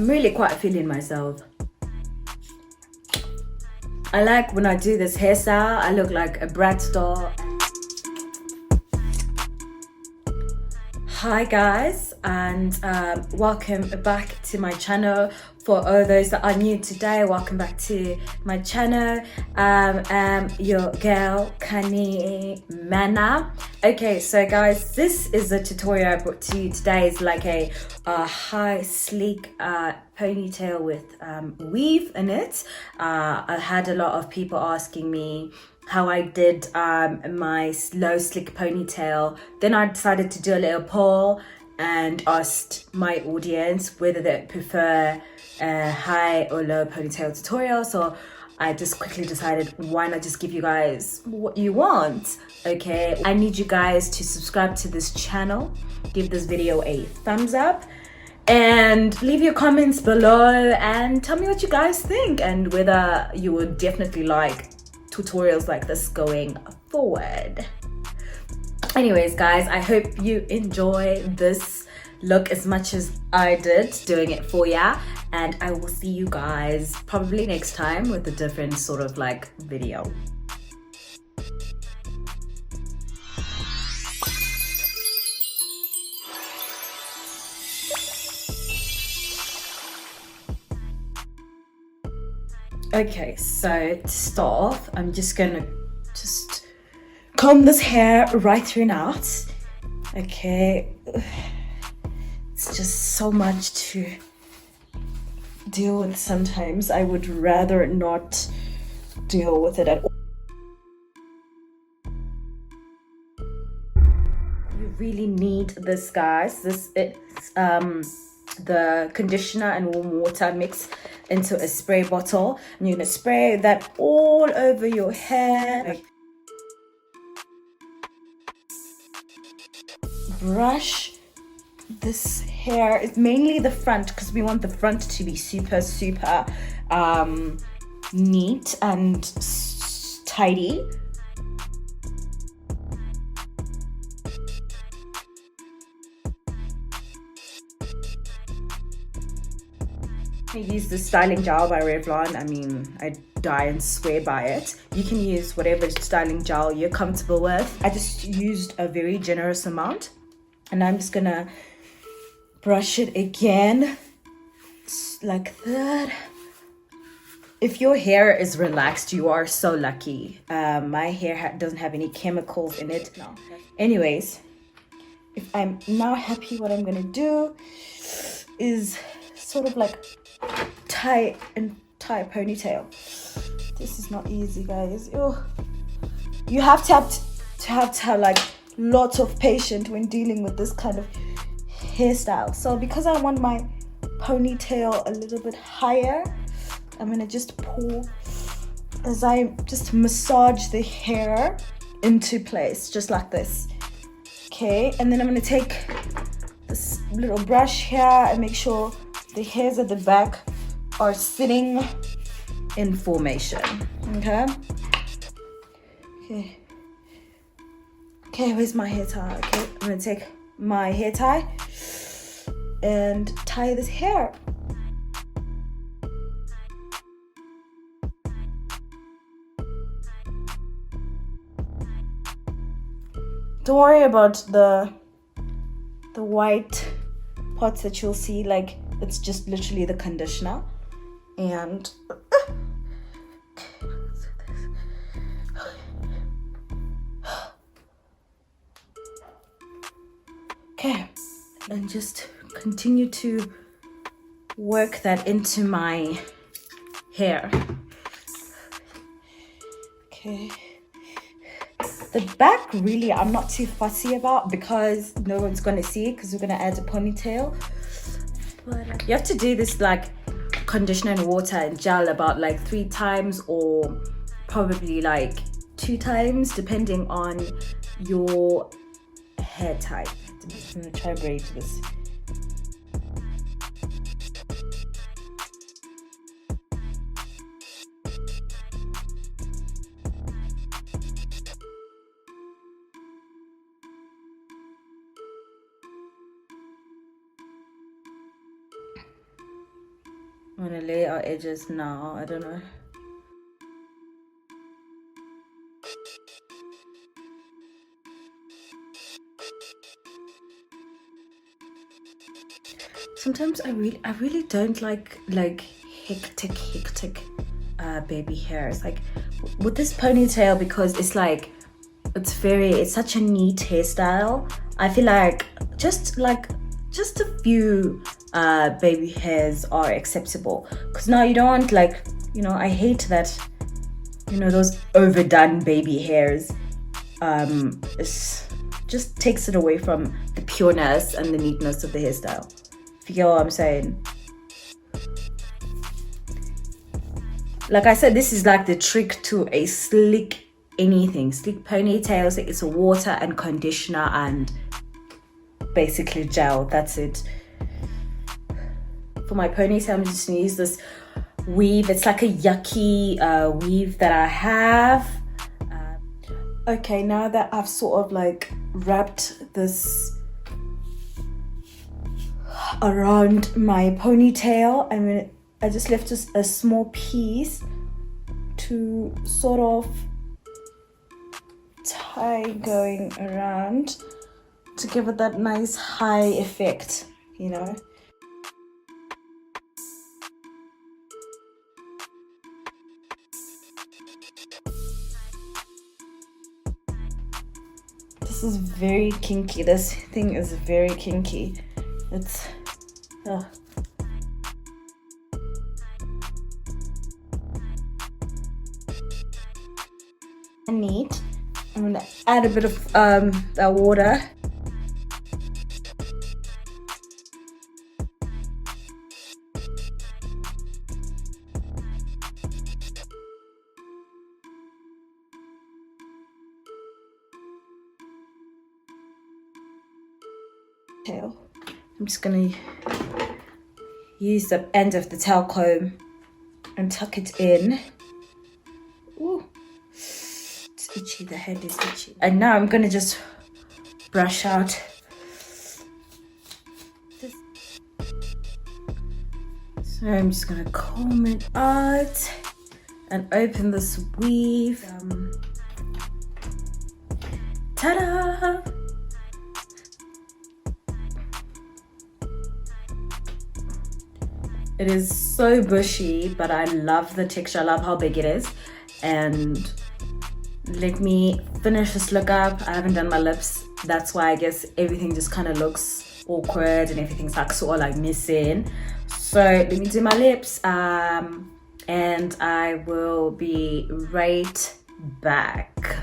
I'm really quite feeling myself. I like when I do this hairstyle, I look like a brat doll. Hi guys, and welcome back to my channel. For all those that are new today, welcome back to my channel. Your girl canimanah. Okay, so guys, this is a tutorial I brought to you today. It's like a high sleek ponytail with weave in it. I had a lot of people asking me how I did my low slick ponytail. Then I decided to do a little poll and asked my audience whether they prefer a high or low ponytail tutorial. So I just quickly decided, why not just give you guys what you want? Okay, I need you guys to subscribe to this channel, give this video a thumbs up, and leave your comments below and tell me what you guys think and whether you would definitely like tutorials like this going forward. Anyways guys, I hope you enjoy this look as much as I did doing it for ya, and I will see you guys probably next time with a different sort of like video. Okay, so to start off, I'm just gonna comb this hair right through and out. Okay, it's just so much to deal with sometimes. I would rather not deal with it at all. You really need this, guys. This is the conditioner and warm water mixed into a spray bottle, and you're gonna spray that all over your hair. Brush this hair. It's mainly the front because we want the front to be super neat and tidy. I use the styling gel by Revlon. I mean, I die and swear by it. You can use whatever styling gel you're comfortable with. I just used a very generous amount, and I'm just gonna brush it again like that. If your hair is relaxed, you are so lucky. My hair doesn't have any chemicals in it. No. Anyways, if I'm now happy, what I'm gonna do is sort of like tie a ponytail. This is not easy, guys. Ew. You have to have like lots of patience when dealing with this kind of hairstyle. So because I want my ponytail a little bit higher, I'm gonna just pull as I just massage the hair into place, just like this. Okay, and then I'm gonna take this little brush here and make sure the hairs at the back are sitting in formation. Okay. Okay, where's my hair tie? Okay, I'm gonna take my hair tie and tie this hair. Don't worry about the white parts that you'll see, like it's just literally the conditioner. And okay, and just continue to work that into my hair. Okay, the back really I'm not too fussy about because no one's gonna see it because we're gonna add a ponytail. But you have to do this like conditioner and water and gel about like 3 times or probably like 2 times depending on your hair type. I'm just gonna try braid this. I'm gonna lay our edges now. I don't know. Sometimes I really don't like hectic baby hairs. Like with this ponytail, because it's like it's such a neat hairstyle. I feel like just a few baby hairs are acceptable, because now you don't want, like, you know, I hate that, you know, those overdone baby hairs. It's just takes it away from the pureness and the neatness of the hairstyle, if you get what I'm saying. Like I said, this is like the trick to a sleek sleek ponytails. It's a water and conditioner and basically gel. That's it. For my ponytail, I'm just gonna use this weave. It's like a yucky weave that I have. Okay, now that I've sort of like wrapped this around my ponytail, I just left just a small piece to sort of tie going around to give it that nice high effect, you know. This is very kinky. This thing is very kinky. It's neat. I'm gonna add a bit of that water. I'm just gonna use the end of the tail comb and tuck it in. Ooh, it's itchy, the head is itchy. And now I'm gonna just brush out this. So I'm just gonna comb it out and open this weave. Ta-da! It is so bushy, but I love the texture. I love how big it is. And let me finish this look up. I haven't done my lips. That's why I guess everything just kind of looks awkward and everything's like sort of like missing. So let me do my lips, and I will be right back.